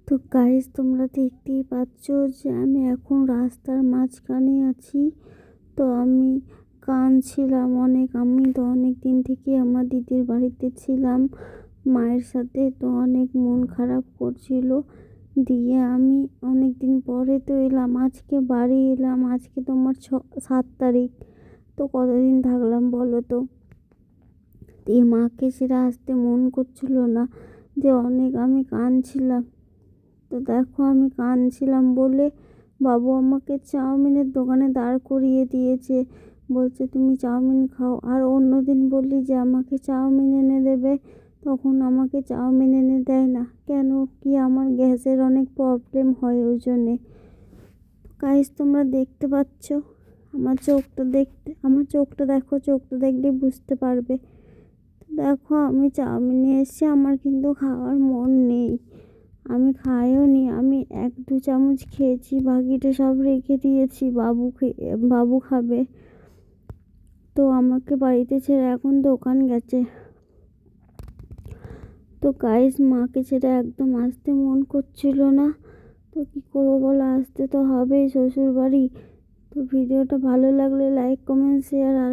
তো গাইস, তোমরা দেখতেই পাচ্ছ যে আমি এখন রাস্তার মাঝখানে আছি। তো আমি কাঁদছিলাম অনেক। আমি তো অনেক দিন থেকে আমার দিদির বাড়িতে ছিলাম মায়ের সাথে। তো অনেক মন খারাপ করছিল। দিয়ে আমি অনেক দিন পরে তো এলাম, আজকে বাড়ি এলাম। আজকে তোমার 7 তারিখ। তো কতদিন থাকলাম বলো তো। দিয়ে মাকে ছেড়ে আসতে মন করছিল না, যে অনেক আমি কাঁদছিলাম। তো দেখো, আমি কাঁদছিলাম বলে বাবু আমাকে চাউমিনের দোকানে দাঁড় করিয়ে দিয়েছে। বলছে তুমি চাউমিন খাও। আর অন্যদিন বললি যে আমাকে চাউমিন এনে দেবে, তখন আমাকে চাউমিন এনে দেয় না কেন? কি আমার গ্যাসের অনেক প্রবলেম হয় ওই জন্যে। গাইস, তোমরা দেখতে পাচ্ছ আমার চোখটা দেখো, চোখটা দেখলে বুঝতে পারবে। দেখো, আমি চাউমিন নিয়ে এসেছি, আমার কিন্তু খাওয়ার মন নেই। আমি খাইও নি। আমি 1-2 চামচ খেয়েছি, বাকিটা সব রেখে দিয়েছি। বাবু খাবে। তো আমাকে বাড়িতে ছেড়ে এখন দোকান গেছে। তো গাইস, মাকে ছেড়ে একদম আসতে মন করছিল না। তো কি করবো বলো, আসতে তো হবেই শ্বশুর বাড়ি। তো ভিডিওটা ভালো লাগলে লাইক, কমেন্ট, শেয়ার আর